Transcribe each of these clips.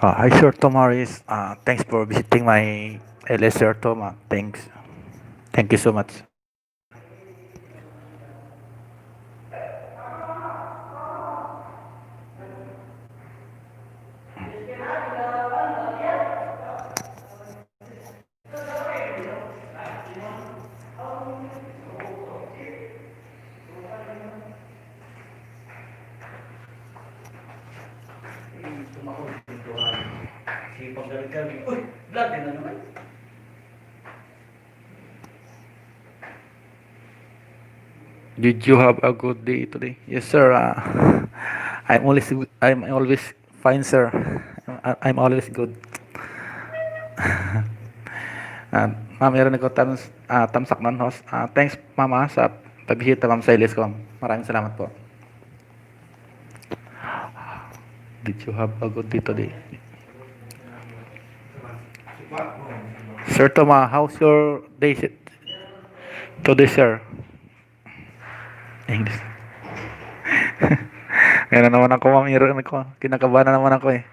Hi, Sir Tomaris. Thanks for visiting my LS, Sir Toma. Thanks. Thank you so much. Did you have a good day today? Yes, sir. I'm always fine, sir. I'm always good. Meron ako tamsak nun, host. Thanks, mama, sa pagbisita, ma'am, sa ilis ko. Maraming salamat po. Did you have a good day today? Sir Toma, how's your day today, sir? English. Ngayon na naman ako, ma'am. Kinakabahan na naman ako eh.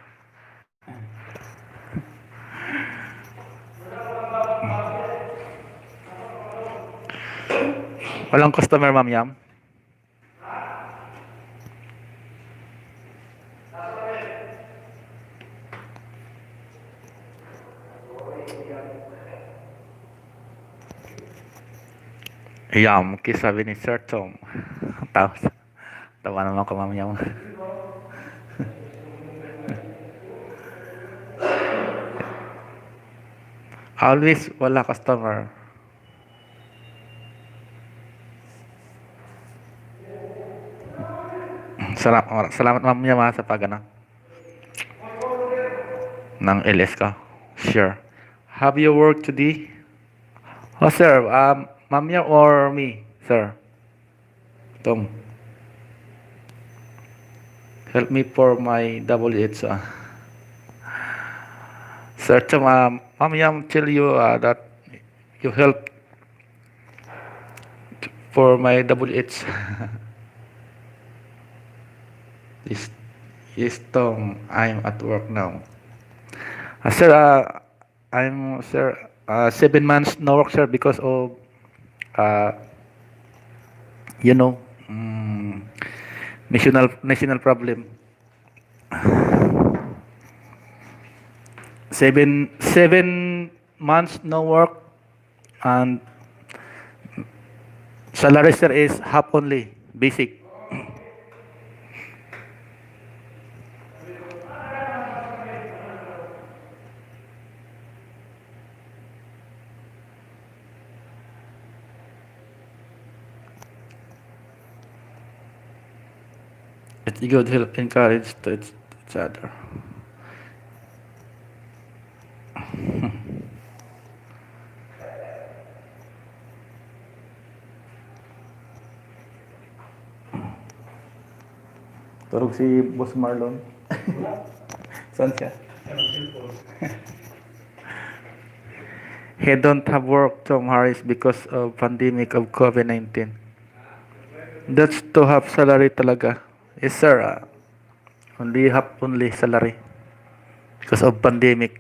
Walang customer, ma'am, yam? Yam, sabi ni Sir Tom. Tapos, tawa naman ako, ma'am, yam. Always wala customer. Salamat ma'am niya sa pag ng LS ka. Sure. Have you worked today? Oh, sir. Ma'am niya or me, sir? Tom. Help me for my WH. Sir Tom, ma'am niya tell you that you help for my WH. Yes, Tom, I'm at work now. Sir, I'm sir 7 months no work, sir, because of uh, you know, national problem. 7 months no work, and salary, sir, is half only basic. It's good help encourage to each other. Turog si Boss Marlon. Saan siya? He don't have work, Tom Harris, because of pandemic of COVID-19. That's to have salary talaga. Yes, sir. Only half only salary because of pandemic.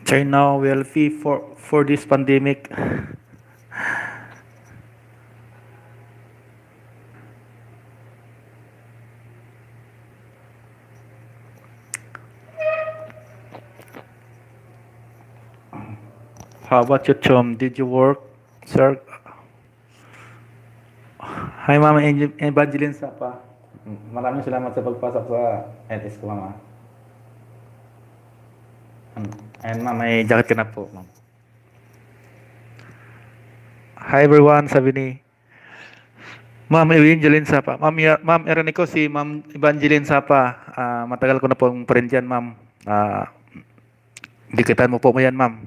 China will fee for this pandemic. How about you, Chom? Did you work, sir? Hi, Mama Evangeline Sapa. Maraming salamat sa pagpasok sa LS ko, Mama. And Ma'am, may jacket ka na po, Ma'am. Hi everyone, sabi ni Ma'am Evangeline Sapa. Ma'am Eronico, si Ma'am Evangeline Sapa. Matagal ko na pong friend yan, Ma'am. Dikitan mo po mo yan, Ma'am.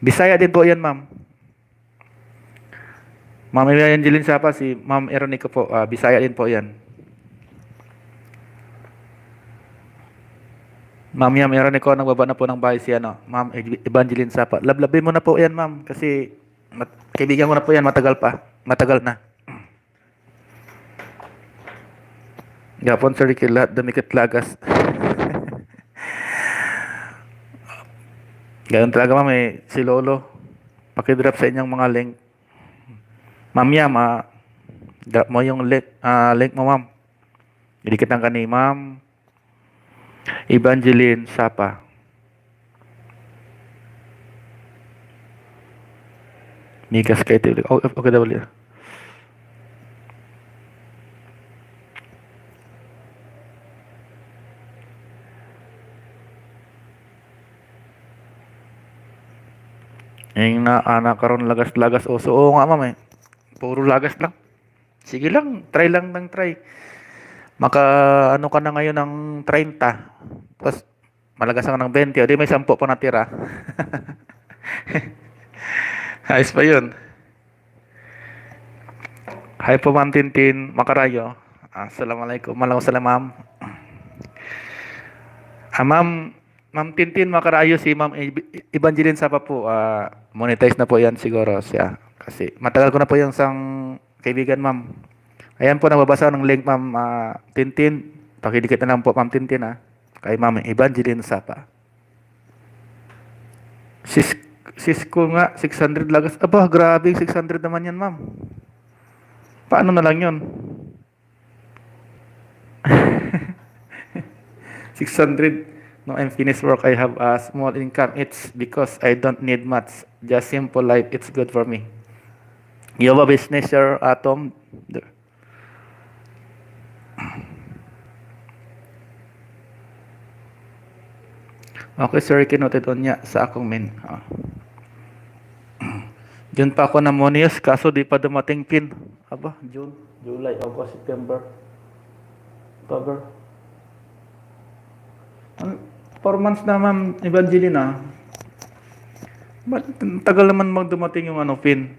Bisaya din po yan, Ma'am. Ma'am Evangeline Sapa, si Ma'am Eronico po. Bisaya din po yan. Ma'am Yam Eronico, nagbaba na po ng bahay si ano, Ma'am Evangeline Sapa. Lablabin mo na po yan, Ma'am. Kasi kaibigan ko na po yan, matagal pa. Matagal na. Gapon, sir, lahat dumikit lagas. Ganun talaga, Ma'am, si Lolo. Pakidrop sa inyong mga link. Ma'am Yam, drop mo yung link mo, Ma'am. Didikitan ka ni Ma'am Evangeline Sapa. Migas kayo ito. Okay, W. Yung anak karon lagas-lagas oso. Oo nga, Ma'am, eh. Puro lagas lang. Sige lang, try lang ng try. Maka ano ka na ngayon ng 30. Tapos malagasan ka ng 20. O di may 10 pa natira. Ayos pa yun. Hi po, Ma'am Tintin Makarayo. Assalamualaikum. Salam, Ma'am. Ma'am Tintin Makarayo, si Ma'am Evangeline Sapa po. Monetize na po yan siguro siya. Kasi matagal ko na po yung isang kaibigan, Ma'am. Ayan po, nagbabasa ng link, Ma'am Tintin. Pakidikit na lang po, Ma'am Tintin, kay Ma'am Evangeline Sapa. Cisco nga, 600 lagas. Aba, grabe, 600 naman yan, Ma'am. Paano na lang yun? 600. No, I'm finished work. I have a small income. It's because I don't need much. Just simple life. It's good for me. You have a business, sir, Tom? Okay, sir, kinoted on niya sa akong min. June pa ako na Monius, kaso di pa dumating pin. Aba, June, July, August, September, October. 4 months na, Ma'am Evangelina. Ba't ang tagal naman dumating yung ano, pin?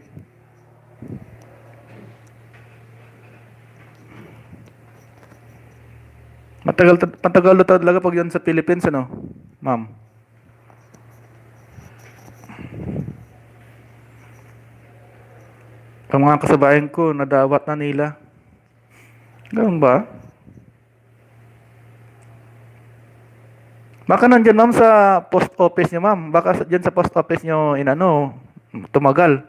Matagal na talaga pag yan sa Philippines, ano, Ma'am? Ang mga kasabayan ko, nadawat na nila. Ganun ba? Baka nandyan, Ma'am, sa post office niyo, Ma'am. Baka dyan sa post office niyo, tumagal.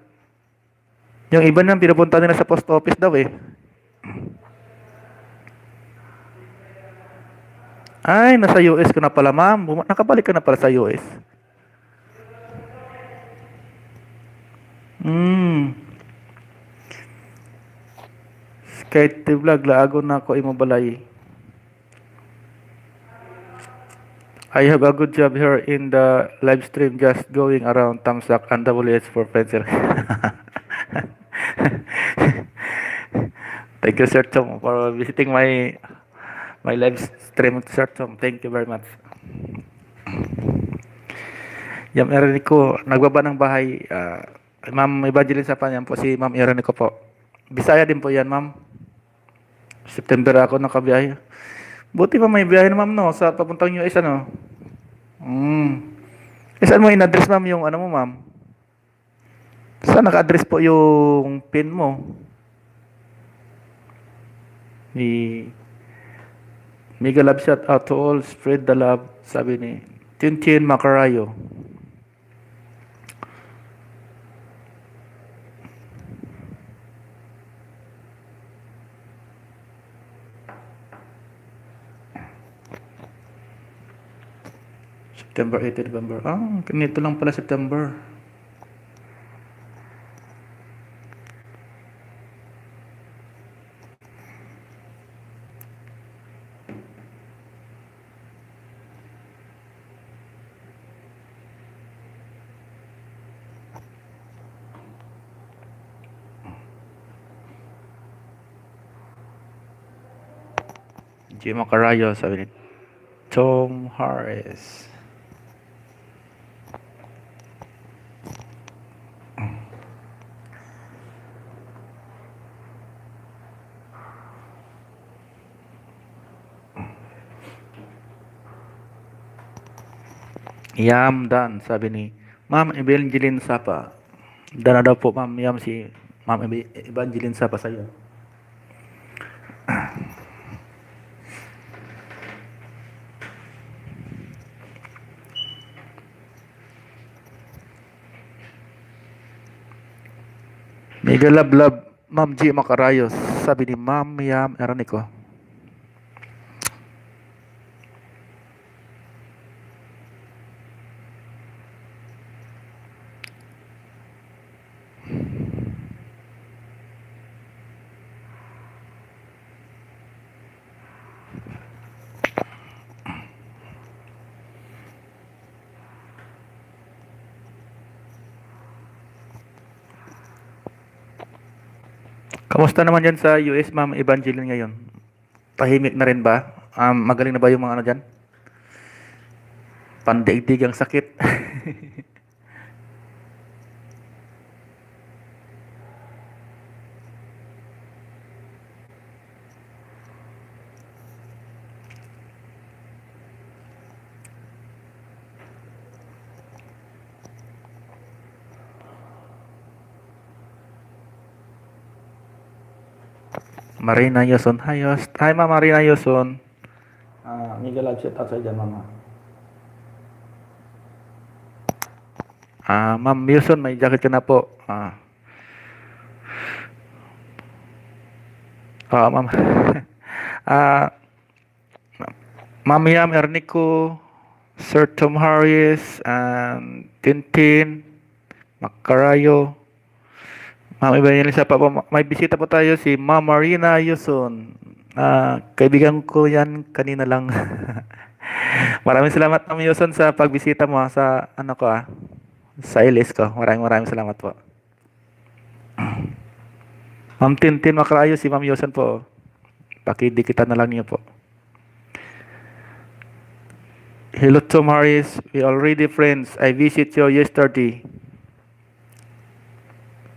Yung iba nang pinupunta nila sa post office daw eh. Ay, nasa US ka na pala, Ma'am. Nakabalik ka na pala sa US. Hmm. Kahit vlog, laago na ako imabalay. I have a good job here in the live stream, just going around Tamsak and WS for friends. Thank you, Sir Tom, for visiting my live stream, Sir Tom. Thank you very much. Yam Ernico, nagbaba ng bahay. Ma'am Evangeline sa yan po si Ma'am Ernico po. Bisaya din po yan, Ma'am. September ako nakabiyahe. Buti pa may biyahe na, Ma'am, no? Sa papuntang US, ano? Saan mo in-address, Ma'am, yung ano mo, Ma'am? Saan naka-address po yung pin mo? Mega love shout out to all, spread the love, sabi ni Tintin Macarayo. September 18, November. Ganito lang pala September. Jim Macarayo, sabi ni Tom Harris. Yam dan, sabi ni Ma'am Evangeline Sapa. Dana daw po, Ma'am, yam si Ma'am Evangeline Sapa sa'yo. Mega love, Ma'am G. Macarayos, sabi ni Ma'am Yam Eranico. Kamusta naman dyan sa US, Ma'am Evangeline ngayon? Tahimik na rin ba? Magaling na ba yung mga ano dyan? Pandaigdig ang sakit. Marina Yoson. Hi, Ma'am Marina Yoson. Miguel Love shout out sa dyan, Mama. Ma'am Yoson, may jacket ka na po. Ma'am. Ma'am Yam Ernico, Sir Tom Harris, and Tintin Macarayo. Ma'am Evangeline Sapa po. May bisita po tayo si Ma'am Marina Yuson. Kaibigan ko yan kanina lang. Maraming salamat, Ma'am Yuson, sa pagbisita mo sa sa ilis ko. Maraming salamat po. Ma'am Tintin Macarayo, si Ma'am Yuson po. Pakidikitan na lang niyo po. Hello Tom Harris, we already friends. I visit you yesterday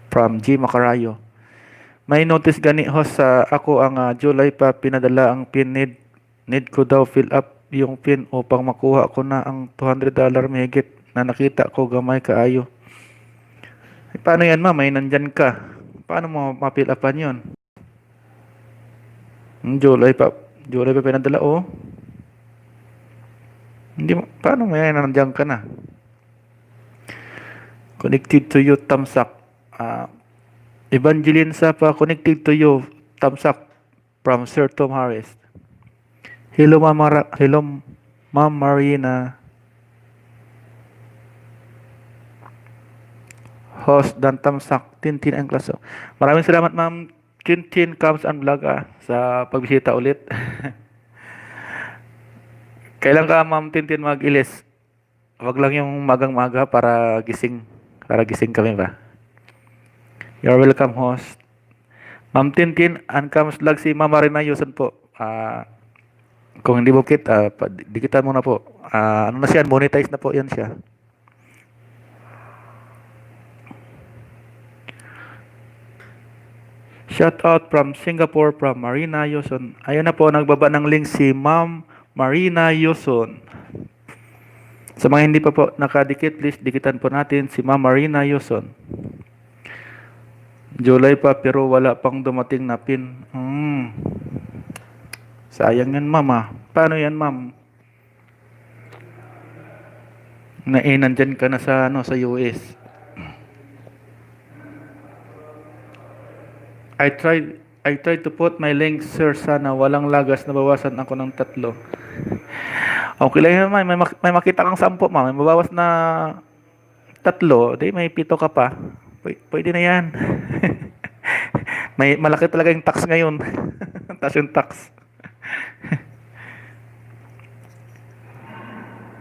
from G. Macarayo. May notice gani host sa ako ang July pa pinadala ang pin need ko daw fill up yung pin upang makuha ko na ang $200 mahigit na nakita ko gamay kaayo. Paano yan ma? May nandyan ka. Paano mo ma-fill upan yun? July pa pinadala oh. Hindi mo, paano may nandiyan ka na? Connected to you, thumbs up. Evangeline Sapa, connected to you, thumbs up from Sir Tom Harris. Hello, Ma'am Marina. Host dan thumbs up, Tintin ang klaso. Maraming salamat, Ma'am Tintin Comes and Vlog sa pagbisita ulit. Kailan ka, Ma'am Tintin, mag-ilis? Wag lang yung magang-maga para gising kami ba? You're welcome, host. Ma'am Tintin, Comes Vlog si Ma'am Marina Yuson po. Kung hindi bukit, dikitan mo na po. Ano na siya, monetize na po yan siya. Shout out from Singapore from Marina Yuson. Ayun na po, nagbaba ng link si Ma'am Marina Yuson. Sa mga hindi pa po nakadikit, please dikitan po natin si Ma'am Marina Yuson. July pa pero wala pang dumating na pin. Sayang yan, Ma'am. Paano yan, Ma'am? Nandyan ka na sa US. I tried to put my link, sir. Sana walang lagas na bawasan ako ng 3. Okay lang yun, may makita kang 10, Ma'am. May mabawas na 3, di may 7 ka pa. Pwede na yan. Malaki talaga yung tax ngayon. Taas yung tax.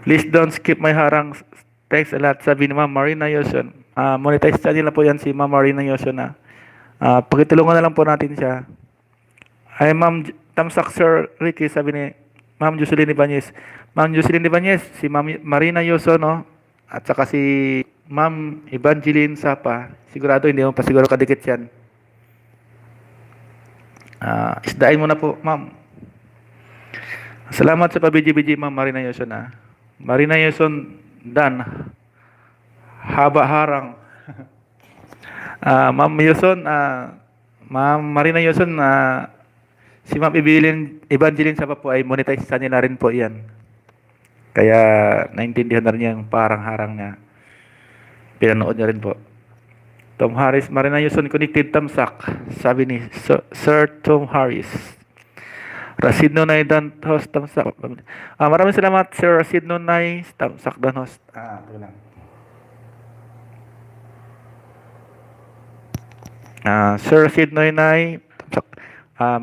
Please don't skip my harang. Thanks a lot. Sabi ni Ma'am Marina Yoson. Monetize channel na po yan si Ma'am Marina Yoson na. Pagitulungan na lang po natin siya. Ay Ma'am Tamsak Sir Ricky, sabi ni Ma'am Jocelyn Ibanez. Ma'am Jocelyn Ibanez, si Ma'am Marina Yoson, no? At saka si Ma'am Evangeline Sapa. Sigurado hindi mo pa siguro kadikit yan. Isdain mo na po, Ma'am. Salamat sa pabiji-biji, Ma'am Marina Yoson. Marina Yoson Dan. Haba harang. Ma'am Yoson, Ma'am Marina Yoson, si Ma'am Evangeline Sapa po ay monetize sa nila rin po yan. Kaya naintindihan na rin niya yung parang harang niya. Pinanood niya rin po. Tom Harris, Marina Yoson, connected tamsak. Sabi ni Sir Tom Harris. Rasid Nunay dan host tamsak. Maraming salamat Sir Rasid Nunay, tamsak dan host. Ito lang. Sir Rasid Nunay, tamsak.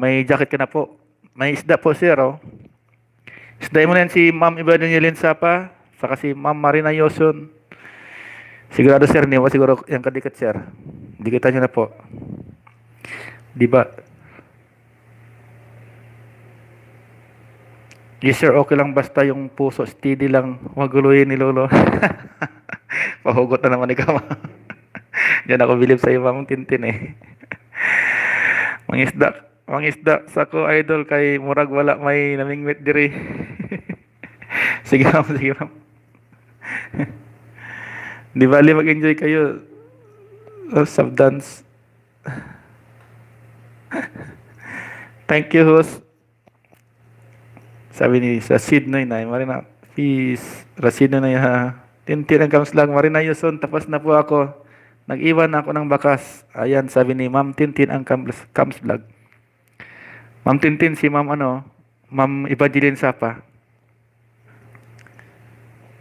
May jacket ka na po. May isda po sir, oh. Isdain mo na yan si Ma'am Evangeline Sapa, saka si Ma'am Marina Yoson. Sigurado sir, hindi mo siguro yung kadikat sir. Dikitan nyo na po. Diba? Yes sir, okay lang basta yung puso steady lang. Maguluhin ni Lolo. Pahugot na naman ikaw. Diyan ako bilib sa iyo, Ma'am Tintin eh. Mangisda sa ko idol kay murag wala may namingwit diri. Sige ma'am. Di bali mag-enjoy kayo. Subdance. Thank you, host. Sabi ni sa Sidnoy na, Marina, peace. Rasidno na ya. Tintin ang kamslag, Marina Yuson, tapos na po ako. Nag-iwan ako ng bakas. Ayan, sabi ni Ma'am Tintin ang kamslag. Ma'am Tintin, si Ma'am Ma'am Evangeline Sapa.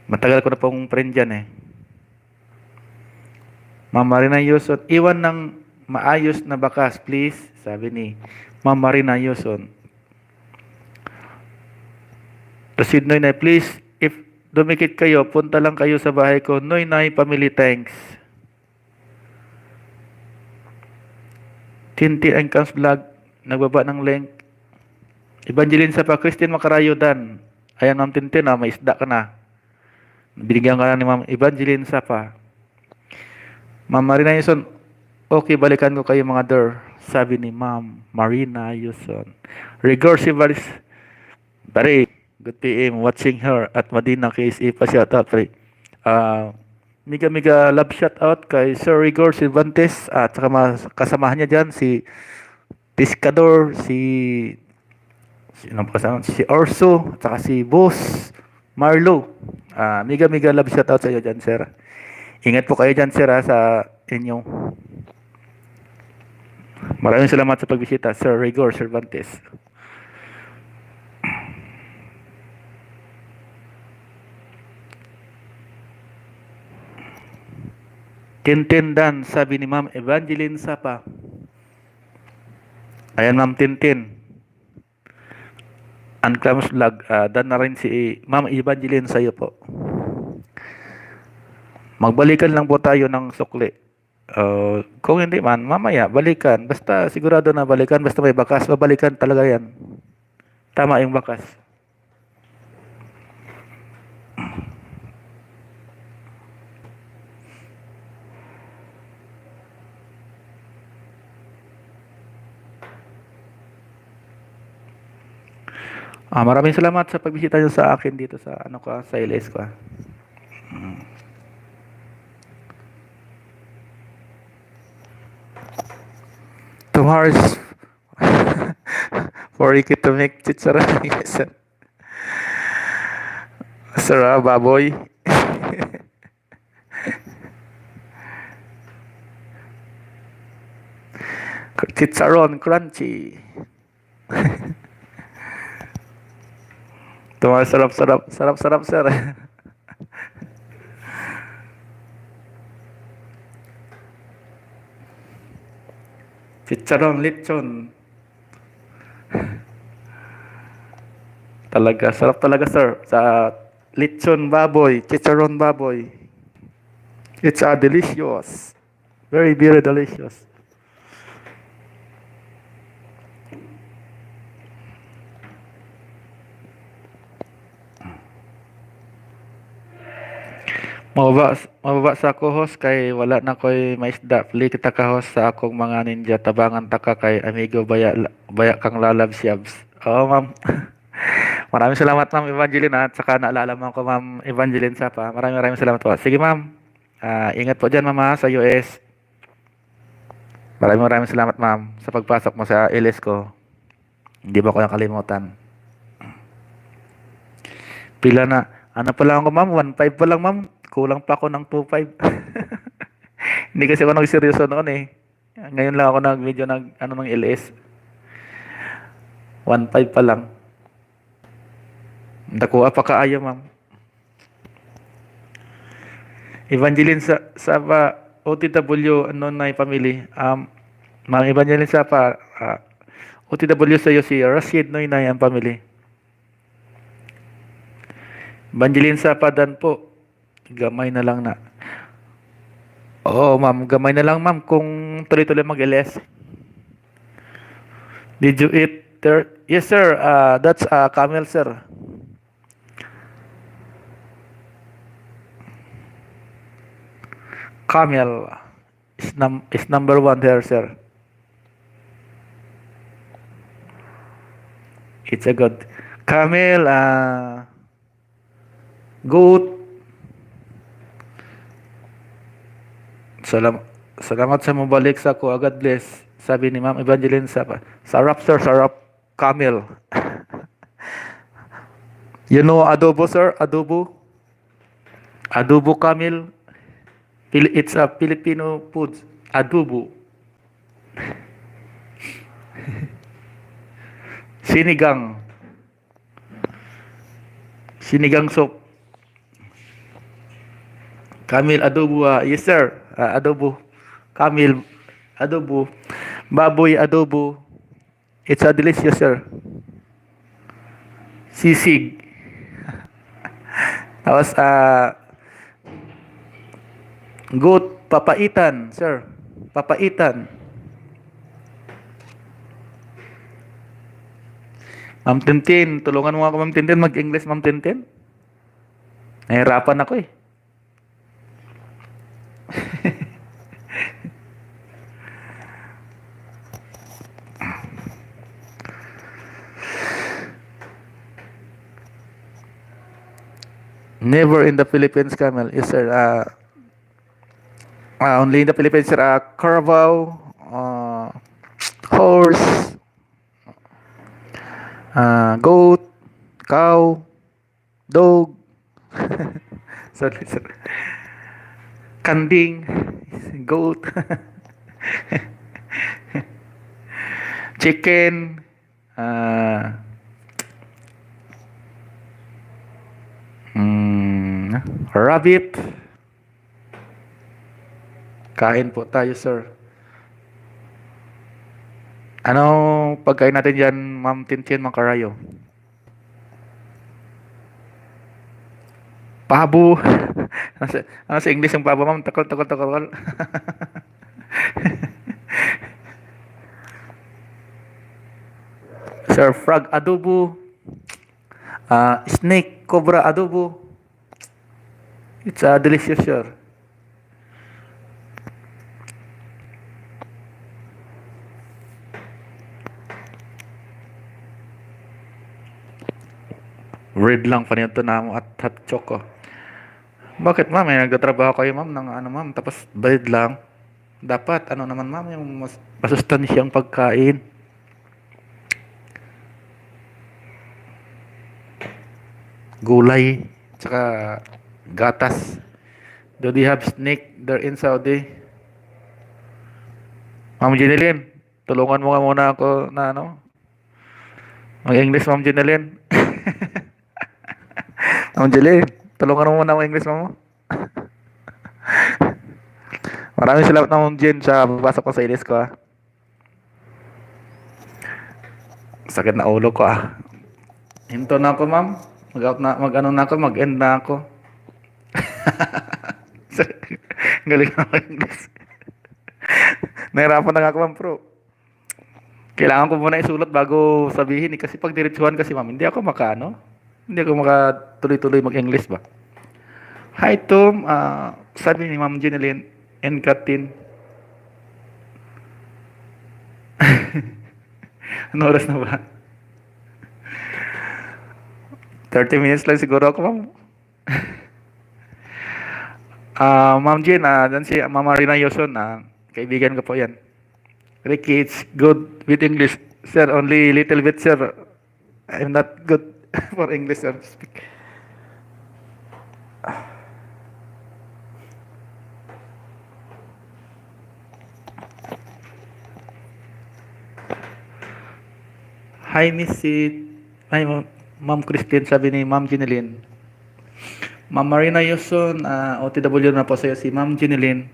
Matagal ko na pong friend dyan eh. Ma'am Marina Yuson, iwan ng maayos na bakas, please. Sabi ni Ma'am Marina Yuson. Rasid Noy Nay, please, if dumikit kayo, punta lang kayo sa bahay ko. Noy Nay, family thanks. Tintin and Comes Vlog, nagbaba ng link. Evangeline Sapa, Christine Macarayo Dan. Ayan, Ma'am Tintin, may isda ka na. Binigyan ka na ni Ma'am Evangeline Sapa. Ma'am Marina Yuson, okay, balikan ko kayo mga der. Sabi ni Ma'am Marina Yuson. Rigor Sivaris, pare, good PM, watching her at Madina KSA pa shout out, pare. Miga miga love shout out kay Sir Rigor Cervantes at saka mga kasamahan niya dyan, si Tiscador, ano pa kasama? Si Orso, at saka si Boss Marlo. Miga miga love shout out sa iyo dyan, sir. Ingat po kayo dyan, sir, sa inyong. Maraming salamat sa pagbisita, Sir Rigor Cervantes. Tintin Dan, sabi ni Ma'am Evangeline Sapa. Ayan, Ma'am Tintin. Unclams vlog, dan na rin si Ma'am Evangeline sa iyo po. Magbalikan lang po tayo ng sukli. Kung hindi man, mamaya, balikan. Basta sigurado na balikan, basta may bakas, babalikan talaga yan. Tama yung bakas. Maraming salamat sa pagbisita niyo sa akin dito sa sa LS ko. Tomorrow's for Ricky to make chicharon. Yes, sir. Sir, baboy. Chicharon crunchy. Tomorrow sarap, sir. Chicharon lechon. Talaga, sarap talaga, sir. Sa lechon baboy, chicharon baboy. It's delicious. Very, very delicious. Mababa sa ako host kay wala na ko'y maisda. Pili kita ka host sa akong mga ninja. Tabangan ta ka kay amigo baya kang lalab siyabs. Oo, ma'am. Maraming salamat, Ma'am Evangeline, at saka naalala mo ko, Ma'am Evangeline Sapa. Maraming salamat po. Sige, ma'am. Ingat po dyan, mama, sa US. Maraming salamat, ma'am, sa pagpasok mo sa LS ko. Hindi ba ko nakalimutan. Pila na. Ano pa lang ako, ma'am? 1.5 pa lang, ma'am. Kulang pa ako ng 2.5. Hindi kasi ako nagseryoso noon eh. Ngayon lang ako nag-video ng LS. 1.5 pa lang. Nakuha pa kaayo, ma'am. Evangeline sa OTW na family. Ma'am Evangeline sa OTW sa iyo si Rashid Noy ang family. Evangeline sa dan po. Gamay na lang na. Oo, ma'am. Gamay na lang, ma'am. Kung tuloy-tuloy mag-LS. Did you eat there? Yes, sir. That's camel, sir. Camel is number 1 there, sir. It's a good. Camel, goat. Salamat sa mabalik sa ko. God bless. Sabi ni Ma'am Evangeline sarap, sir. Sarap. Camel. You know adobo, sir? Adobo? Adobo camel. It's a Filipino food. Adobo. Sinigang. Sinigang soup. Camel adobo. Yes, sir. Adobo. Camel adobo. Baboy adobo. It's a delicious, sir. Sisig. Tapos, goat, papaitan, sir. Papaitan. Ma'am Tintin, tulungan mo ako Ma'am Tintin mag-English Ma'am Tintin. Nahirapan ako eh. Never in the Philippines, Camel. Yes, sir. Only in the Philippines, sir. Carabao, horse, goat, cow, dog. Sorry, sir. Kanding, goat, chicken, rabbit. Kain po tayo, sir. Anong pagkain natin dyan, Ma'am Tintin Macarayo? Pabo. Ano sa English yung pabo, Ma'am? Takol, takol, takol. Sir, frog adobo. Snake, cobra adobo. It's delicious, sir. Red lang pa nito na mo at hot choco. Bakit ma'am? May nagtatrabaho kayo ma'am ng ano ma'am tapos bayad lang. Dapat ano naman ma'am yung masustansyang pagkain. Gulay, tsaka gatas. Do they have snake there in Saudi? Ma'am Jeneline, tulungan mo nga muna ako na ano. Mag-English Ma'am Jeneline. Ma'am Jeneline, tulungan mo muna mag-English mo. Maraming salamat Ma'am Jen sa papasok ko sa ilis ko. Sakit na ulo ko ah. Hinto na ako ma'am. Mag-out na, mag-ano na ako, mag-end na ako. Galing na mag-English. Nahirapan na nga ako ma'am pro. Kailangan ko muna isulat bago sabihin eh. Kasi pag diretsuhan kasi ma'am, hindi ako makaano. Hindi ako makatuloy-tuloy mag-English ba. Hi Tom, sabi ni Ma'am Jeneline and Katin. Ano oras na ba? 30 minutes lang siguro ako ma'am. Ma'am Jen, dan si Ma'am Marina Yoson, kaibigan ko po yan. Ricky, it's good with English. Sir, only little bit, sir. I'm not good for English, sir. Speak. Hi, Missy. Hi, Ma'am Christine, sabi ni Ma'am Jeneline. Ma'am Marina Yoson, OTW na po sa'yo si Ma'am Jeneline.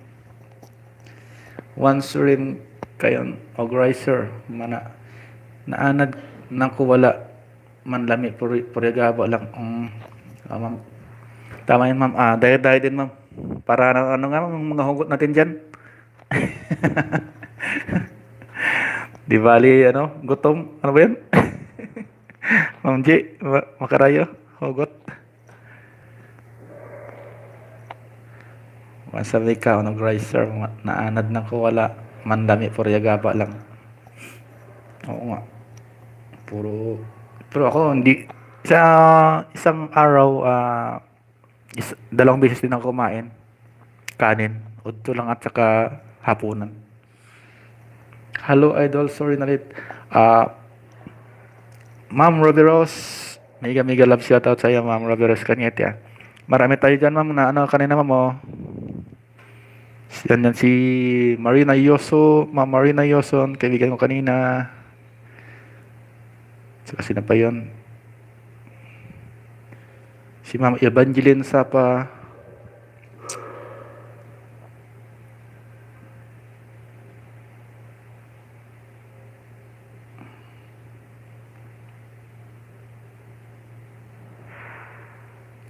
Once rin kayon ogrizer mana naanad nako wala man lami purigabo lang ma'am tama yun ma'am dahil din ma'am para ano nga mga hugot natin dyan. Di bali ano gutom ano ba yun. Ma'am J Macarayo hugot masabi ka ogrizer naanad nako wala man dami purigaba lang. Oo nga. Pero ako hindi isang araw dalawang beses din ako kumain kanin udto lang at saka hapunan. Hello idol, sorry na late. Ma'am Ruby Rose, mega love shout out sa iyo Ma'am Ruby Rose Kanyete. Marami tayo dyan ma'am na ano kanina ma'am oh. Yan si Marina Yoso, Ma'am Marina Yoson, kaibigan ko kanina. Saka sino pa yun? Si Ma'am Evangeline Sapa.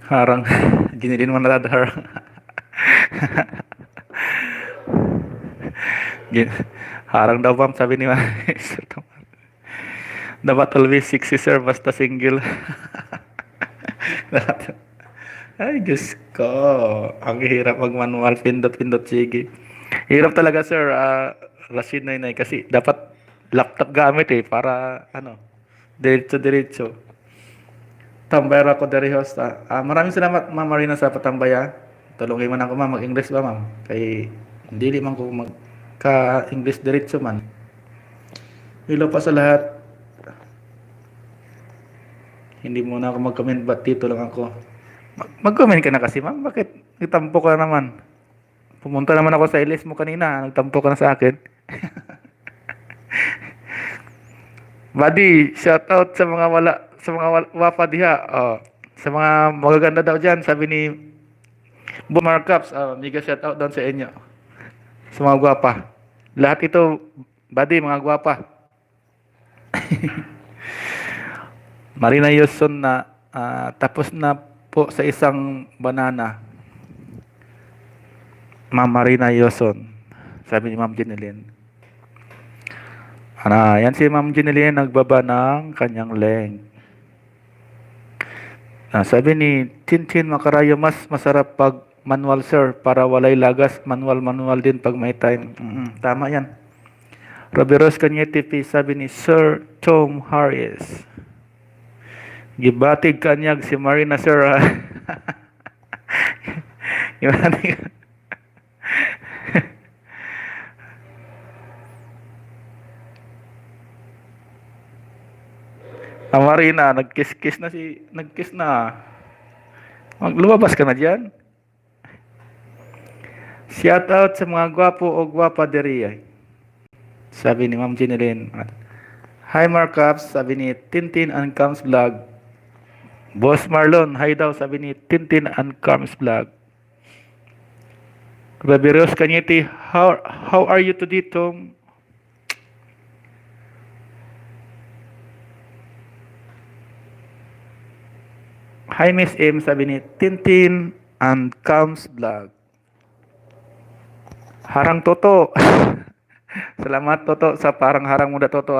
Harang. Ginilin mo na harang. Harang daw ma'am, sabi ni Ma'am. Dapat always sexy sir, basta single. Ay, Diyos ko. Ang hirap mag-manual, pindot-pindot, sige. Hirap talaga, sir. Rashid Nainay, kasi dapat laptop gamit eh, para, ano, diretso-diretso. Tambay ako dari host. Maraming salamat, Ma'am Marina, sa patambaya. Tulungin man ako, ma'am. Mag-English ba, ma'am? Kay, hindi man ko magka-English diretso man. Hello pa sa lahat. Hindi muna ako mag-comment, ba't dito lang ako? Mag-comment ka na kasi, ma'am. Bakit itampo ka naman? Pumunta naman ako sa ilis mo kanina. Nagtampo ka na sa akin. Buddy, shout out sa mga wapa diha. Oh, sa mga magaganda daw diyan, sabi ni Boomer Cups. Mega shout out doon sa inyo. Sa mga gwapa. Lahat ito, buddy, mga gwapa. Marina Yuson na tapos na po sa isang banana. Ma'am Marina Yuson. Sabi ni Ma'am Jeneline. Yan si Ma'am Jeneline nagbaba ng kanyang length. Sabi ni Chinchin Makarayo, mas masarap pag manual sir, para walay lagas, manual din pag may time. Tama yan. Roberos Kanyete P, sabi ni Sir Tom Harris. Gibatig kanyag si Marina sir. Gibatig. Marina, nagkiss na. Lumabas ka na diyan. Shout out sa mga gwapo o gwapa diri. Sabi ni Ma'am Jeneline. Hi Markups, sabi ni Tintin and Cams Vlog. Boss Marlon, hi daw, sabi ni Tintin and Cams Vlog. Babiros Kanyeti, how are you today, Tom? Hi Miss M, sabi ni Tintin and Cams Vlog. Harang Toto. Salamat Toto sa parang harang muda Toto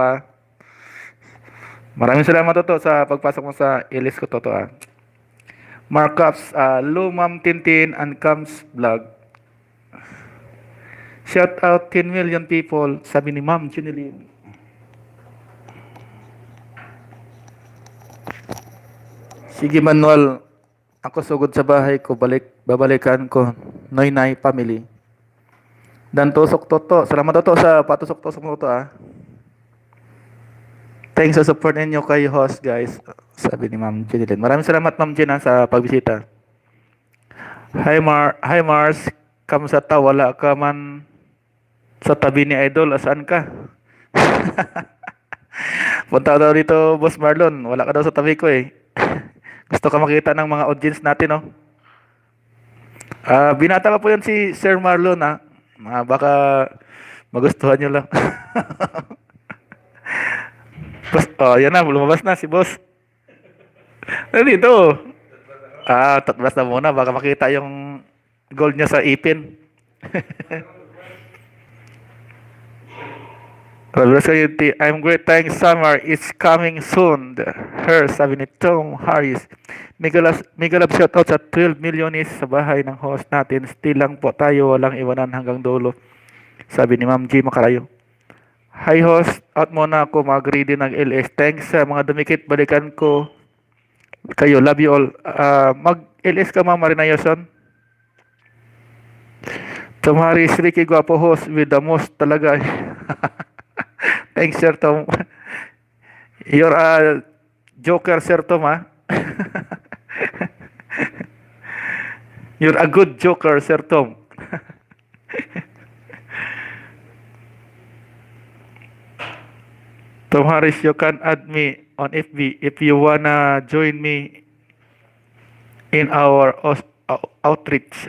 Maraming salamat Toto sa pagpasok mo sa ilis ko Toto Markups, Lou Ma'am Tintin and Cams Vlog. Shout out 10 million people, sabi ni Ma'am Jeneline. Sige Manuel, ako sugod sa bahay ko, babalikan ko, Noy family. Dan tusok Toto, salamat Toto sa patusok-tusok mo Toto Thanks sa support ninyo kay host guys, sabi ni Ma'am Jeneline. Maraming salamat Ma'am Jen sa pagbisita. Hi Mars, kamusta ta? Wala ka man sa tabi ni Idol, asaan ka? Punta daw dito Boss Marlon, wala ka daw sa tabi ko eh. Gusto ka makita ng mga audience natin binata pa po yan si Sir Marlon baka magustuhan nyo lang. Boss, yan na, lumabas na si Boss. Dito. Tatbas na muna, baka makita yung gold niya sa ipin. I'm great, thanks. Summer is coming soon. Her, sabi ni Tom Harris. Mega love shout out sa 12 millionis sa bahay ng host natin. Still lang po tayo, walang iwanan hanggang dulo. Sabi ni Ma'am G Makarayo. Hi host, out muna ako, mag-ready ng LS. Thanks sa mga dumikit, balikan ko kayo. Love you all. Mag-LS ka Ma'am Marina Yuson. Tom Harris, Ricky Guapo host with the most talaga. Thanks, Sir Tom. You're a joker, Sir Tom, You're a good joker, Sir Tom. Tom Harris, you can add me on FB if you wanna join me in our outreach.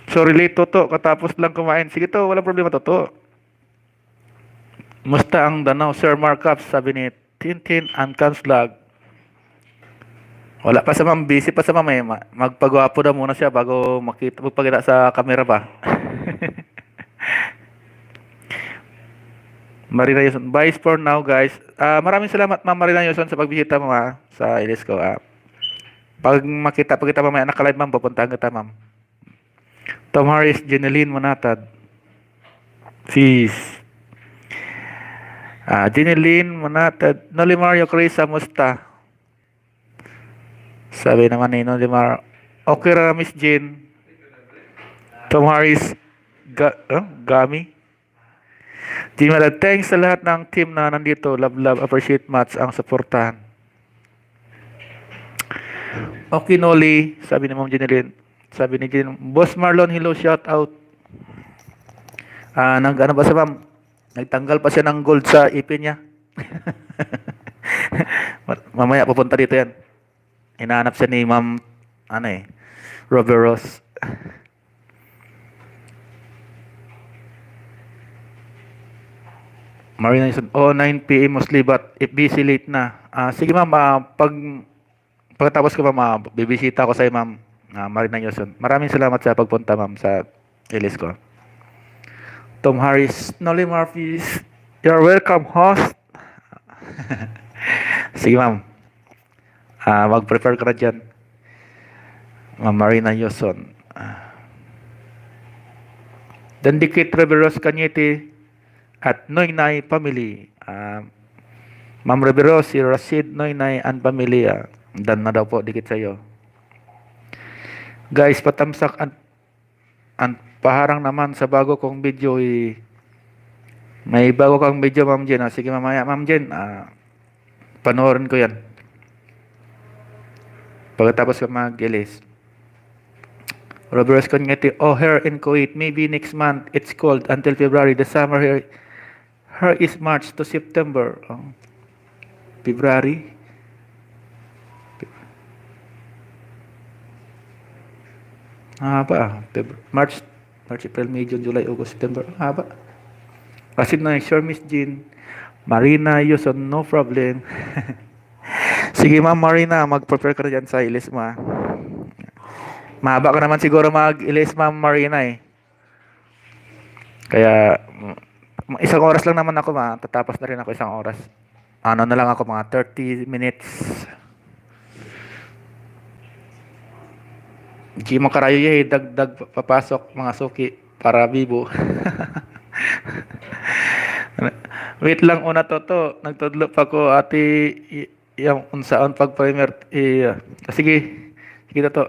Sorry late, Toto. Katapos lang kumain. Sige to, walang problema, Toto. Musta ang Danau, Sir Markups, sabi ni Tintin and Cams Vlog. Wala pa sa Ma'am, busy pa sa Ma'am magpagwapo daw muna siya bago magpagkita sa camera ba. Marina Yuson. Bye for now, guys. Maraming salamat, Ma'am Marina Yuson, sa pagbisita mo, sa ilis ko. Pag makita pa kita mamaya naka-live, ma'am, pupuntahan kita, ma'am. Tom Harris, Jeneline Manatad. Sis. Jeneline Manatad. Nolimario Crisa, musta? Sabi naman ni Nolimar. Okay ra, Miss Jean. Tom Harris, Gami. Jean Manatad, thanks sa lahat ng team na nandito. Love, love, appreciate much ang suportahan. Okay, Noli, sabi ni Ma'am Jeneline. Sabi ni Jean, Boss Marlon, hello, shout out. Ano ba sa ma'am? Nagtanggal pa siya ng gold sa ipin niya. Mamaya pupunta dito yan. Hinahanap siya ni Ma'am, Robert Ross. Marina Yuson, 9 p.m. mostly, but if busy late na. Sige ma'am, pagkatapos ko ma'am, bibisita ko sa ma'am, Marina Yuson. Maraming salamat sa pagpunta ma'am sa ilis ko. Tom Harris, Noli Murphy, you're welcome, host. Sige ma'am, mag-prepare ka na dyan. Ma'am Marina Yuson. Dandikit Riveros Cañete at Noynay Family. Ma'am Riveros, si Rashid Noynay and family. Dan na daw po, dikit sa'yo. Guys, patamsak ang paharang naman sa bago kong video. May bago kang video, Ma'am Jen. Sige mamaya, Ma'am Jen. Panoorin ko yan. Pagkatapos ko mag-ilis. Roberts Cañete, here in Kuwait. Maybe next month. It's cold until February. The summer here is March to September. February. Haba. March, April, May, June, July, August, September. Haba. Kasi na, sure, Miss Jean. Marina Yuson, no problem. Sige, Ma'am Marina, mag-prepare ka na dyan sa ilis mo. Mahaba ka naman siguro mag-ilis, Ma'am Marina Kaya, isang oras lang naman ako, tatapos na rin ako isang oras. Ano na lang ako, mga 30 minutes. Di mo karayo dagdag papasok mga suki para bibo. Wait lang una to. Nagtudlo pa ko ati yung unsaon pag primer. Sige to.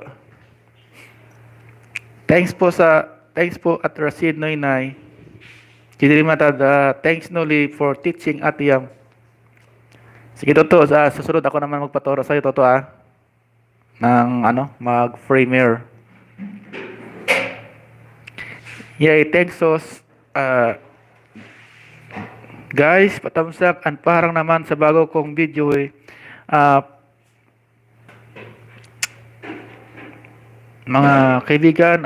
Thanks po at Rashid Noynay. Thanks Noli for teaching at Yam. Sige to. Sa susunod ako naman magpaturo sa iyo to ng mag-framer. Yay, thanks sos. Guys, patamsak ang parang naman sa bago kong video mga kaibigan,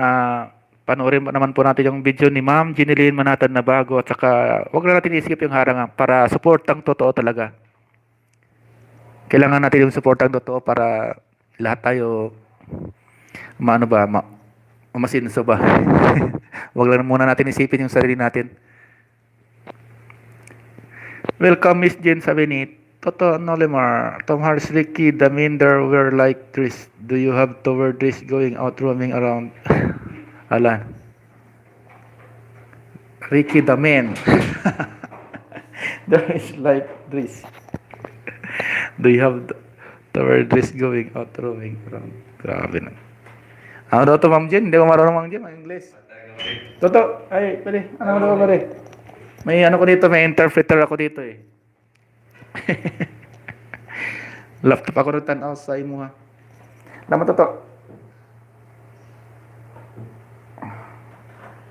panoorin naman po natin yung video ni Ma'am Jeneline Manatad na bago at saka wag na natin i-skip yung harangan para support ang totoo talaga. Kailangan natin yung support ang totoo para lahat tayo mamasinso ba. Wag lang muna natin isipin yung sarili natin. Welcome, Miss Jen, sabi ni Toto Nolimar. Tom Harris, Ricky, Daminder were like this. Do you have to wear this going out roaming around? Alan. Ricky Damen. There is like this. Do you have to wear this going out roaming around? Grabe na. Ano daw to, Ma'am Jen? Hindi ko marunong, Ma'am Jen, English. Toto, ay, pwede. Ano ba, pwede? May may interpreter ako dito Laptop ako rin tanaw sa imo ha. Laman to.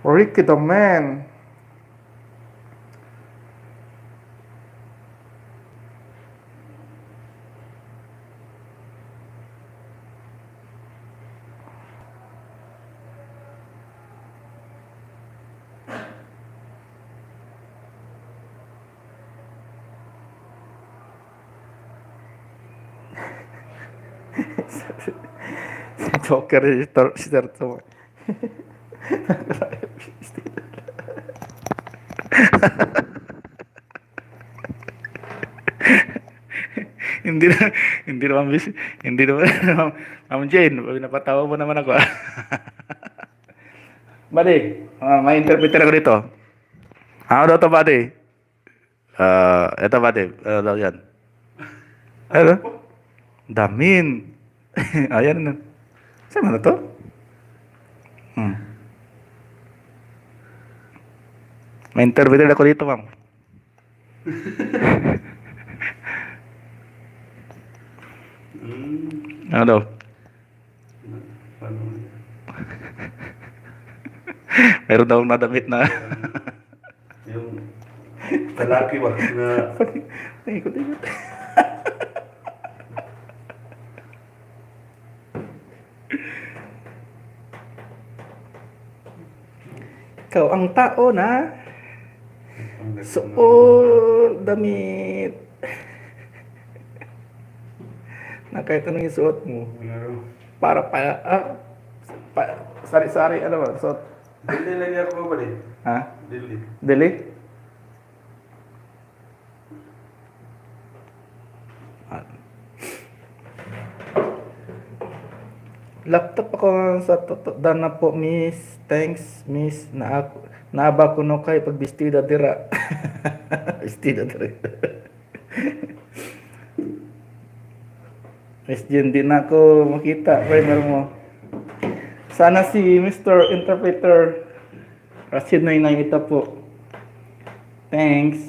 Ricky the man. Joker start to. Hindi na, hindi naman, hindi naman, Ma'am Jane, napatawa mo naman ako. Buddy, may interpreter ako dito. Ano daw to, buddy? Eto, buddy. Ano daw yan? Ano? Damin. Ayan na. Saan na to? Hmm. May interpreter ako dito, ma'am. Ano daw? Meron daw nadamit na. Yung lalaki ba na Ikot-ikot. Ikaw ang tao na suot damit. Na kahit anong isuot mo. Para sari-sari, ano ba? Suot. Dili lagi ako ba din? Ha? Dili. Dili? Laptop ako sa dan na po, miss. Thanks, miss. Naaba ko no kay pagbistida dira. Bistida dira. Miss Jen, di na ako makita. Primer mo. Sana si Mr. Interpreter Rashid na ita po. Thanks.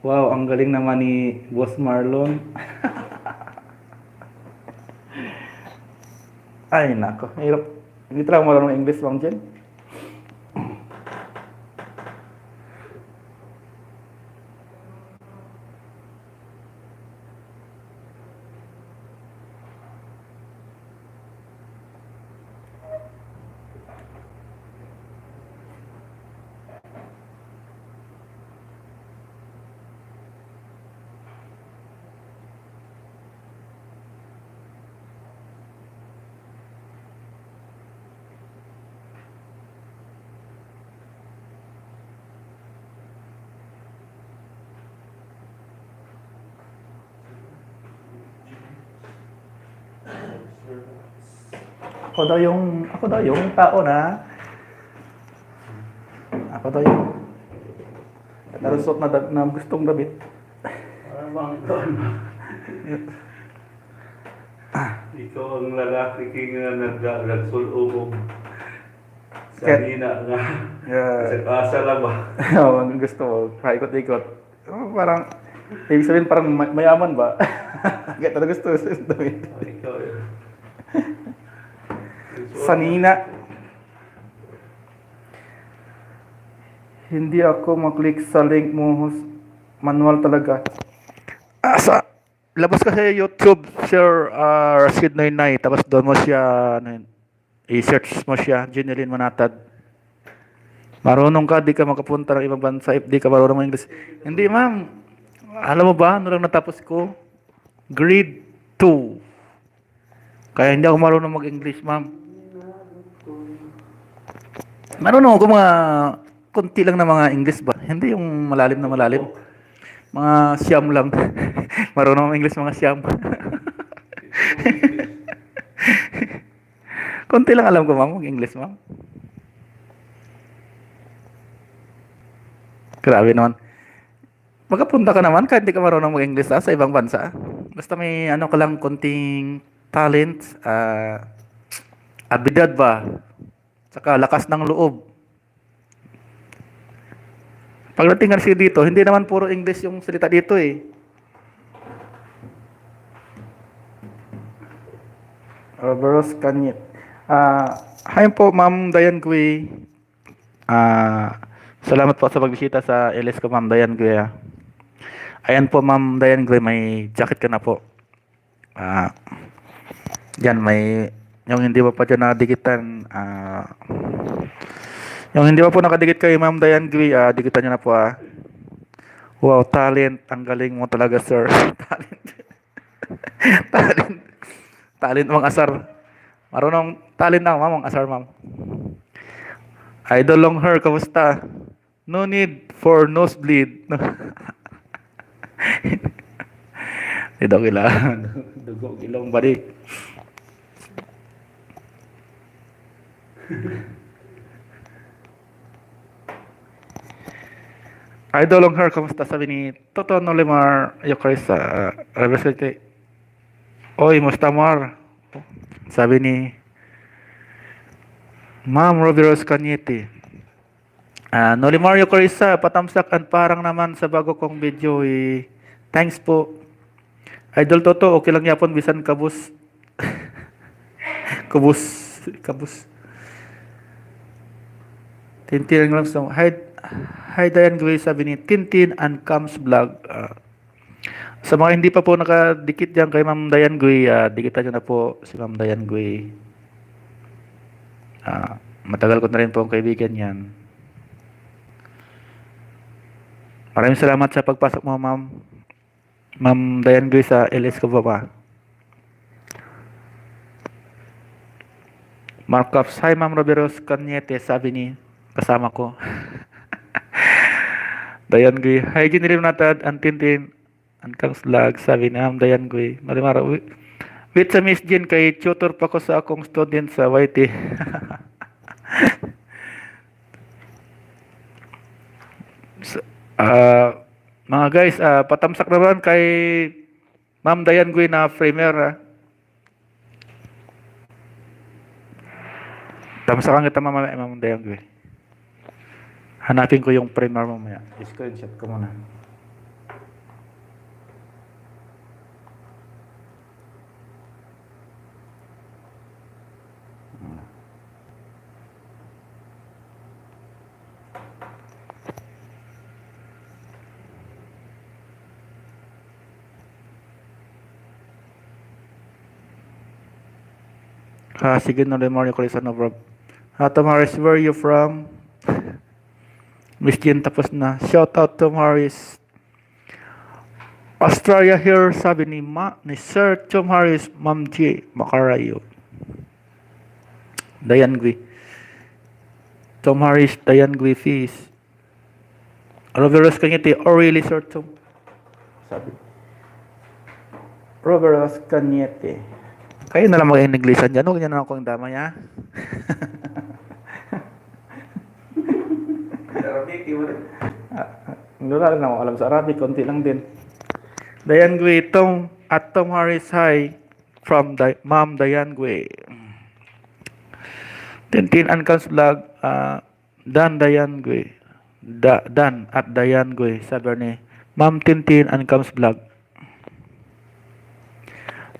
Wow, ang galing naman ni Boss Marlon. Ay, nako. Hirap. Hindi talaga marunong English, Ma'am Jen. Ako daw yung tao na ako daw yung narusot na gustong damit. Parang bang ikaw ang lalaki king na nagsulubog sa hina nga. Yeah. Asa lang ba? Oo, ang gusto mo, paikot-ikot. Oh, parang, ibig sabihin parang mayaman ba? Kaya talaga gusto sa damit. Ikaw yun. Sanina. Hindi ako maklik sa link mo, manual talaga. Sa labas ka sa YouTube, Sir Rashid Noynay, tapos doon mo siya, i-search mo siya, Jeneline Manatad. Marunong ka, di ka makapunta ng ibang bansa if di ka marunong ng English. Hindi, ma'am. Alam mo ba, ano lang natapos ko? Grade 2. Kaya hindi ako marunong mag-English, ma'am. Marunong ako mga konti lang na mga English ba? Hindi yung malalim na malalim. Mga siyam lang. Marunong ang English mga siyam. Konti lang alam ko, ma'am, mag-English, ma'am. Grabe naman. Magkapunta ka naman kahit hindi ka marunong mag-English sa ibang bansa. Basta may ano ka lang, konting talent, abilidad ba? Saka lakas ng loob. Pagdating kasi dito, hindi naman puro English yung salita dito eh. Roberts Kanyit. Hi po, Ma'am Dayan Gui. Salamat po sa pagbisita sa LS ko, Ma'am Dayan Gui. Ayan po, Ma'am Dayan Gui, may jacket ka na po. Yan, may yung hindi pa dyan nadikitan. Yung hindi pa po nakadikit kay Ma'am Dayan Gui, dikitan nyo na po. Wow, talent. Ang galing mo talaga, sir. Talent. Talent. Talent mong asar. Marunong talent na, ma'am, ang asar, ma'am. Idol long hair, kamusta? No need for nosebleed. Dito kailangan. Dugo, ilong, balik. Idol long hair, kamusta? Sabi ni Toto Nolimar Yokaris sa University. Oy, musta Mar? Sabi ni Ma'am Robiros Cañete. Nolimar Yokarisa, patamsak at parang naman sa bago kong video eh. Thanks po. Idol Toto, okay lang yapon bisan kabus. kabus. Kabus. Tintin lang sa Hi Diane Gray, sabi ni Tintin and Cams Vlog. Sa mga hindi pa po nakadikit dyan kay Ma'am Diane Gray, dikitan nyo na po si Ma'am Diane Gray. Matagal ko na rin po ang kaibigan yan. Maraming salamat sa pagpasok mo, Ma'am. Ma'am Diane Gray sa LS ko ba? Markups, hi Ma'am Roberos Cañete, sabi ni kasama ko. Diane Gray, hi General Natad, ang Tintin, ang Kang Slag, sabi ni Ma'am Diane Gray. Marimara, wait sa Miss Jean, kay tutor pa ko sa akong student sa YT. Mga guys, patamsak naman kay Ma'am Diane Gray na framer. Tamsakan kita mamaya, Ma'am Diane Gray. Hanapin ko yung framer mamaya. Screenshot ko muna. Sige, no, Lemar, yung kulisan of Rob. Tom Harris, where are you from? Miss Jean, tapos na. Shout out to Harris. Australia here, sabi ni Sir Tom Harris, Ma'am G, Makarayo. Diane Gui. Tom Harris, Diane Gui, Fees. Roveros Cañete, oh really, Sir Tom? Sabi. Roveros Cañete. Kayo na lang mag-English dyan. Huwag niya na ako yung damay, ha? Arabic, yun. Wala lang ako alam sa Arabic. Konti lang din. Diane Gui, Tom Harris, hi. From Ma'am Diane Gui. Tintin and Kans Vlog, Dan Diane Gui. Dan at Diane Gui. Sabi ni Ma'am Tintin and Kans Vlog.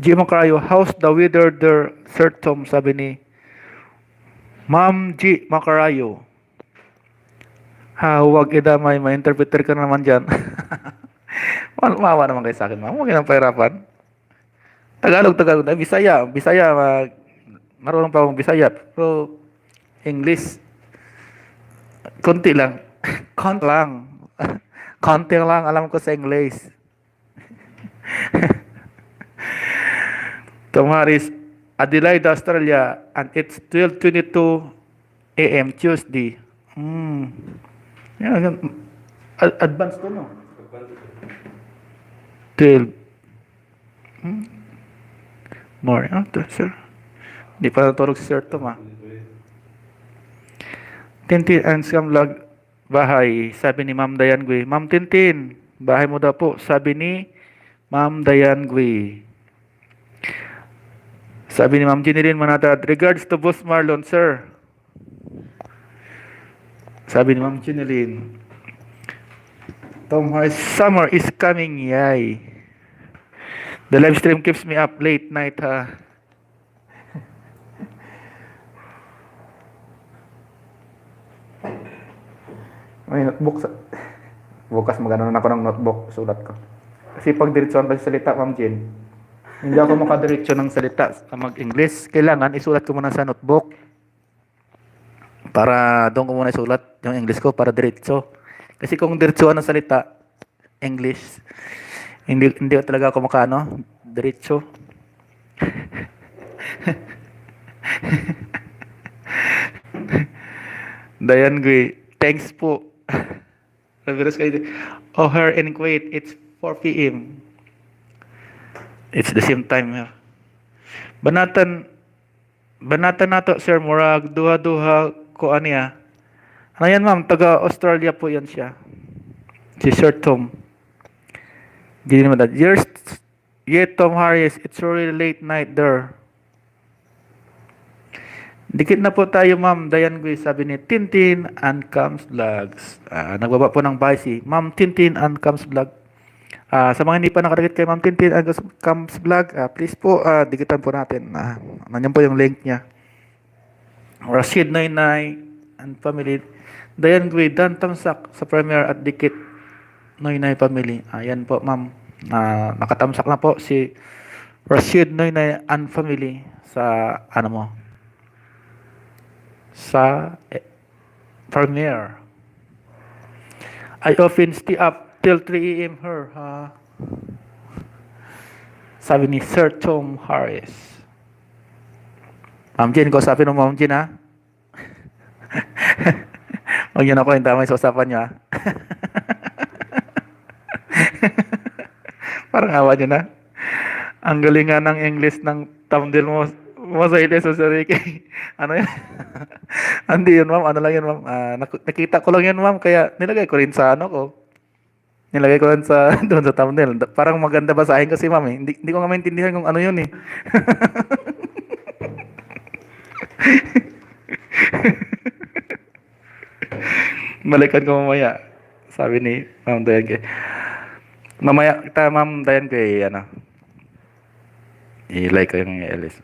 G. Macarayo, how's the weather there, Sir Tom? Sabi ni Ma'am G. Macarayo. Huwag idamay, ma-interpreter ka naman dyan. Mawa naman kayo sa akin, ma'am. Huwag nang pahirapan. Tagalog, Bisaya, marunong pa akong Bisaya. Pero, English, konti lang. Konti lang alam ko sa English. Tom Harris, Adelaide, Australia, and it's 12:22 a.m. Tuesday. Yeah, advance to, no? 12. More. Sir. Hindi pa natulog si Sir Tom, ha? Tintin and Scam Vlog, bahay. Sabi ni Ma'am Diane Gui. Ma'am Tintin, bahay mo daw po. Sabi ni Ma'am Diane Gui. Sabi ni Ma'am Jeneline Manatad, regards to Boss Marlon, sir. Sabi ni Ma'am Jeneline, Tom Harris, summer is coming, yay. The live stream keeps me up late night, ha. May notebook sa... Bukas magano na ako ng notebook, sulat ko. Kasi pag diretsoan pa sa salita, Ma'am Jen, hindi ako makadiretso ng salita mag-English. Kailangan isulat ko muna sa notebook. Para doon ko muna isulat yung English ko para diretso. Kasi kung diretsoan ng salita, English, hindi talaga ako makano, diretso. Diane Gui, thanks po. Oh, her in Kuwait, it's 4 p.m. It's the same time. Banatan, banatan nato, sir, murag duha-duha ko aniya. Ano yan, ma'am? Taga Australia po yan siya. Si Sir Tom. Hindi naman that. Years, yeah, Tom Harris, it's already late night there. Dikit na po tayo, ma'am. Dayan Gui, sabi ni Tintin and Comes Vlogs. Nagbaba po ng bahay si Ma'am Tintin and Comes Vlog. Sa mga hindi pa nakadikit kay Ma'am Tintin and Comes Vlog, please po, dikitan po natin. Nandiyan po yung link niya. Rashid Noynay and family. Dayan Gui, Dan Tamsak sa premiere at dikit Noynay family. Ayan po, ma'am. Nakatamsak na po si Rashid Noynay and family sa ano mo, sa premiere. I often stay up till 3 a.m. her, sabi ni Sir Tom Harris. Ma'am Jen, kausapin mo Ma'am Jen, ha? Huwag yun ako yung tama sa usapan nyo, ha? Parang awa nyo na. Ang galing nga ng English ng thumbnail mo. Sa ilis sa Ricky. Ano yan? Hindi yun, ma'am. Ano lang yun, ma'am. Nakita ko lang yun, ma'am. Kaya nilagay ko rin sa ano ko. Nilagay ko rin sa doon sa thumbnail. Parang maganda basahin kasi, ma'am. Eh. Hindi ko nga maintindihan kung ano yun eh. Balikan ko mamaya. Sabi ni Ma'am Dayan kay. Mamaya kita Ma'am Dayan kay ano. I-like ko yung Ellis.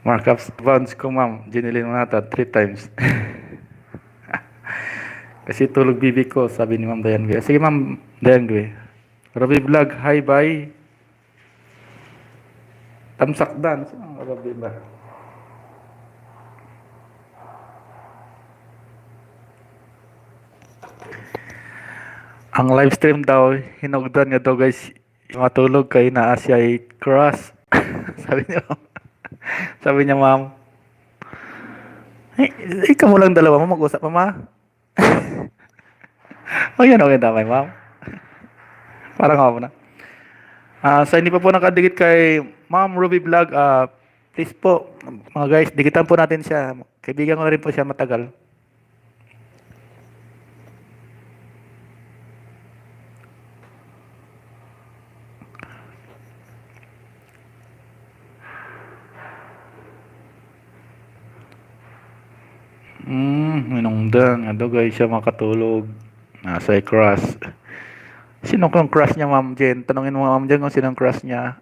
Markups bounce ko ma'am. Ginilin mo nata 3 times. Kasi tulog bibi ko, sabi ni Ma'am Dayan Gwe. Sige Ma'am Dayan Gwe. Robbie Vlog, hi bye. Tamsak dan. Saan ang Robbie ba? Ang live stream daw, hinugdan niya daw guys. Matulog kay na siya ay cross. Sabi niya, sabi niya ma'am. Ikaw mo lang dalawa mo mag-usap ma. O yan, okay damay ma'am. Parang ako na. Sa hindi pa po nakadikit kay Ma'am Ruby Vlog, please po, mga guys, dikitan po natin siya. Kaibigan ko na rin po siya matagal. Minungdang. Ano guys siya makatulog. Nasa crush. Sino kong crush niya, Ma'am Jen? Tanungin mo, Ma'am Jen, kung sinong crush niya.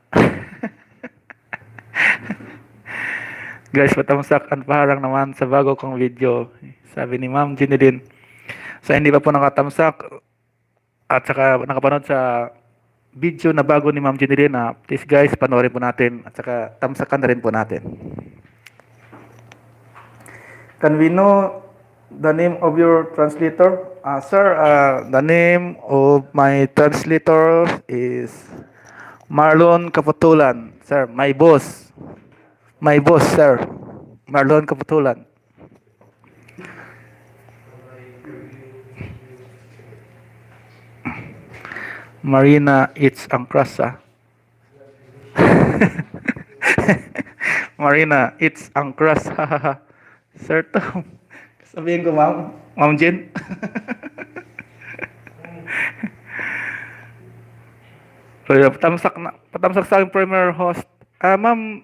Guys, patamsak ang paharang naman sa bago kong video. Sabi ni Ma'am Jen din. Sa hindi pa po nakatamsak at saka nakapanood sa video na bago ni Ma'am Jen din, please guys, panoorin po natin at saka tamsakan na rin po natin. Can we know the name of your translator? Sir, the name of my translator is Marlon Kaputulan. Sir, my boss. My boss, sir. Marlon Kaputulan. Marina, it's ang crush, Marina, it's ang crush, Sir Tom. Sabihin ko, Ma'am Jen. So, patamsak sa aking premier host. Ma'am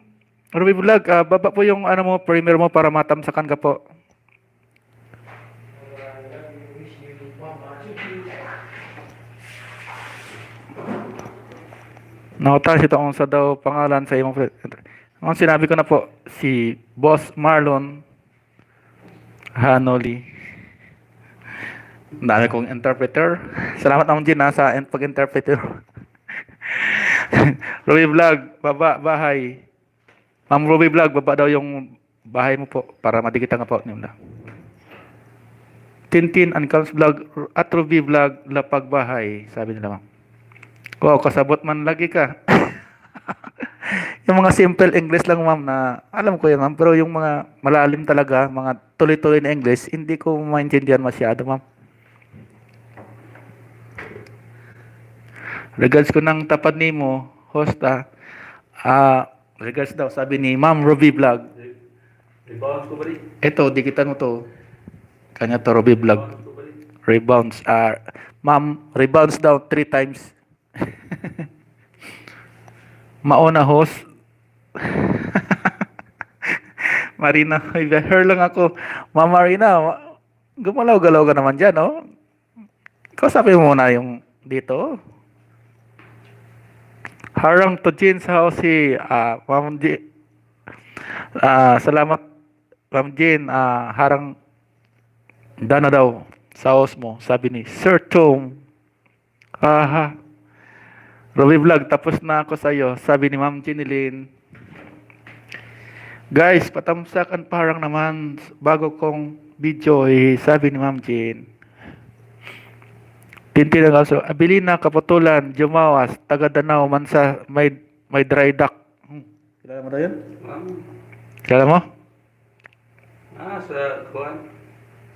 Ruby Vlog, baba po yung ano mo, premier mo para matamsakan ka po. Nautas ito kung sa daw pangalan sa imong ang sinabi ko na po, si Boss Marlon Hanoli. Ang dami kong interpreter. Salamat Ma'am Jen sa pag-interpreter. Ruby Vlog, baba, bahay. Ma'am Ruby Vlog, baba daw yung bahay mo po para madikitan nga po. Tintin and Comes Vlog at Ruby Vlog, lapag bahay. Sabi nila ma'am. Wow, kasabot man lagi ka. Yung mga simple English lang ma'am na alam ko yan ma'am, pero yung mga malalim talaga, mga tuloy-tuloy na English, hindi ko maintindihan masyado ma'am. Regards ko ng tapad nimo, host, regards daw, sabi ni Ma'am Ruby Vlog. Rebound ko ba rin? Ito, dikitan mo to. Kanya to, Ruby Vlog. Rebound ko ba rin? Rebounds. Ma'am, rebounds daw 3 times. Mauna host. Marina, i-hear lang ako. Ma'am Marina, gumalaw-galaw ka naman dyan, no? Kausapin mo muna yung dito. Harang to Jean sa house si Ma'am Jean. Salamat, Ma'am Jean. Harang Dana daw sa house mo. Sabi ni Sir Tom. Ruby Vlog, tapos na ako sa'yo. Sabi ni Ma'am Jeanilyn. Guys, patamsakan parang naman bago kong video sabi ni Ma'am Jean. Tintin ang aso. Abilina, Kapatulan, Jumawas, taga Danao, Mansa, may dry dock. Kilala mo daw yun? Kilala mo? Sa kuan.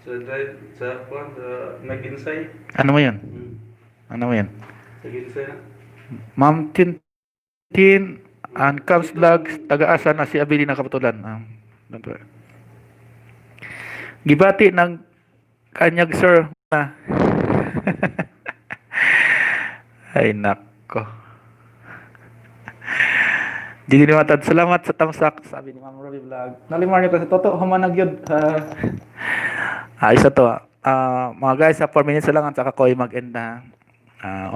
Sa kuan, sa Maginsay. Ano mo yun? Ano mo yun? Sa Ginsay na. Ma'am Tintin and Cubs Vlogs, taga-asa na si Abilina, Kapatulan. Gibati ng kanyag sir na. Ay nako. Dili ni matad, salamat sa tamsak, sabi ni Ma'am Ruby Vlog. Nalimar niyo kasi toto humanag yun. Isa to. Mga guys, 4 minutes lang at saka ko ay mag-end na.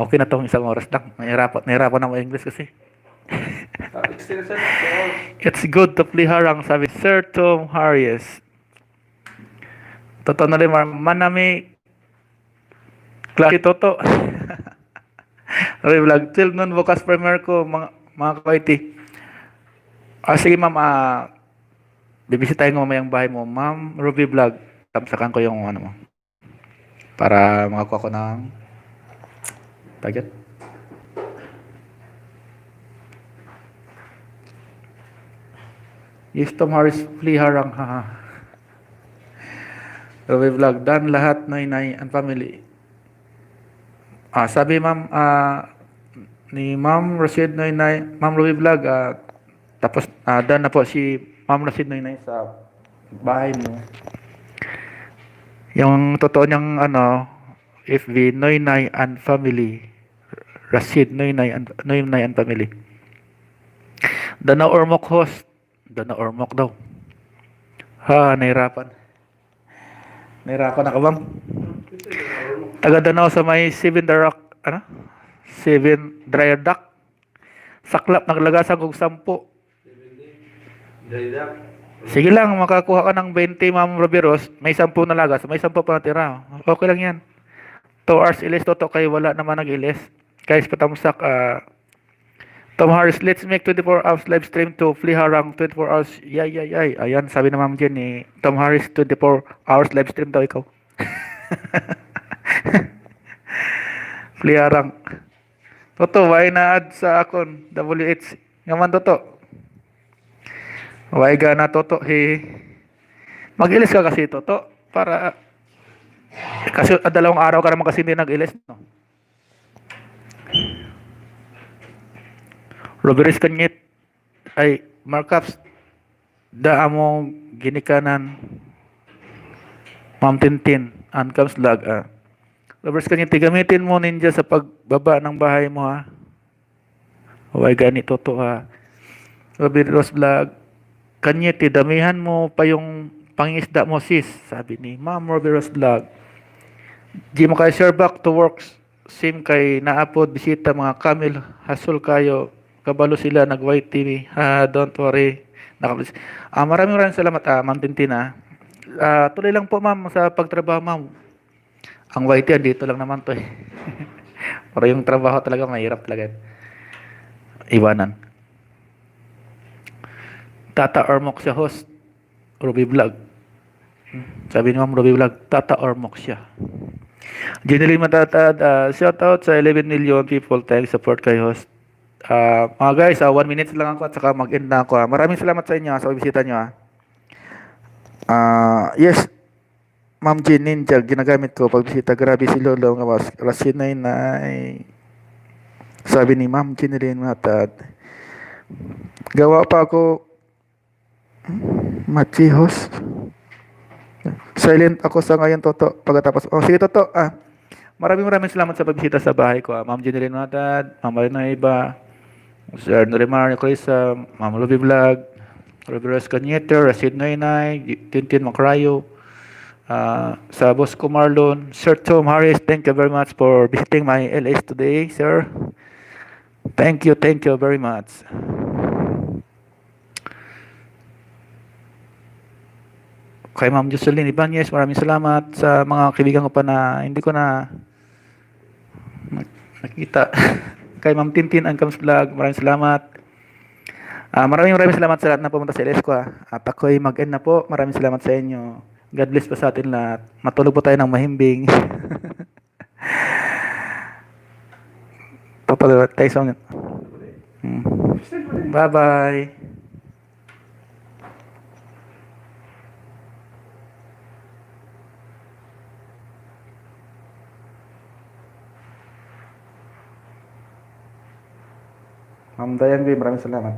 Okay na tong 1 oras lang. Nahirapan na mo English kasi. It's good to play harang, sabi Sir Tom Harris. Toto nalimar, manami klase toto. Ruby Vlog, 12 noon bukas premiere ko mga kawaiti. Sige ma'am, bibisitahin ko mamayang bahay mo. Ma'am Ruby Vlog, tamsakan ko yung ano mo. Para makakuha ko ng target. Yes, Tom Harris, play harang, haha. Ruby Vlog, done lahat, Noy and family. Sabi ma'am, ni Ma'am Rashid Noynay, Ma'am Ruby Vlog, tapos done na po si Ma'am Rashid Noynay sa bahay mo. Yung totoo niyang FB, Noynay and family. Rashid Noynay and family. Dana Ormoc host. Dana Ormoc daw. Nahirapan. Nahirapan na ka bang? Taga Danao sa may 7 dryer duck. Saklap, naglagasan kong 10. Dry dock. Sige lang, makakuha ka ng 20, Ma'am Roberos. May 10 na lagas. May 10 pa natira. Okay lang yan. 2 hours ilis toto kay wala naman nag-ilis. Guys, patamsak. Tom Harris, let's make 24 hours live stream to Flea Harang 24 hours. Yay. Ayan, sabi na Ma'am Jen ni Tom Harris, 24 hours live stream daw ikaw. Flea Harang. Toto, why na-add sa akon? WH. Ngaman toto. Why ga na toto? Mag-ilis ka kasi toto. Para, kasi 2 araw ka naman kasi hindi nag-ilis. No? Roberis kanyit ay markups da among ginikanan Ma'am Tintin and Cubs Vlog. Roberis kanyit gamitin mo ninja sa pagbaba ng bahay mo ha. Huwag ganito to ha. Roberis Vlog kanyit damihan mo pa yung pangisda mo sis, sabi ni Ma'am Roberis Vlog. Di mo kayo share back to works. Sim kay naapod bisita mga Camille hasul kayo. Kabalo sila nag-white TV. Don't worry. Maraming salamat, Ma'am Tintin. Tuloy lang po, ma'am, sa pagtrabaho, ma'am. Ang white yan, dito lang naman to eh. Pero yung trabaho talaga, mahirap talaga. Iwanan. Tata Ormoc siya, host. Ruby Vlog. Sabi ni Ma'am Ruby Vlog, Tata Ormoc siya. Generally Matatad, shout out sa 11 million people. Thanks support kay host. Mga guys, 1 minute lang ako at saka mag-end na ako. Maraming salamat sa inyo sa pagbisita nyo. Yes, Ma'am Jean Ninja, ginagamit ko pagbisita. Grabe si Lolo, Rashid Noynay. Sabi ni Ma'am Jeneline Matad. Gawa pa ako machihos. Silent ako sa ngayon, Toto. Pagkatapos, oh sige, Toto. Maraming salamat sa pagbisita sa bahay ko. Ma'am Jeneline Matad, Ma'am Marina Iba, Sir Norimar Nicolisa, Ma'am Luby Vlog, Riveros Canieter, Rashid Noynay, Tintin Macrayo, sa boss ko Marlon, Sir Tom Harris, thank you very much for visiting my LS today, sir. Thank you very much. Kay Ma'am Jocelyn Ibanez, maraming salamat sa mga kaibigan ko pa na hindi ko na nakita. Kay Ma'am Tintin Angkams Vlog, maraming salamat. Maraming salamat sa lahat na pumunta sa LS ko. At ako'y mag-end na po. Maraming salamat sa inyo. God bless po sa atin lahat. Matulog po tayo ng mahimbing. Total tayo sa Bye-bye. Ma'am Dayan B, maraming salamat.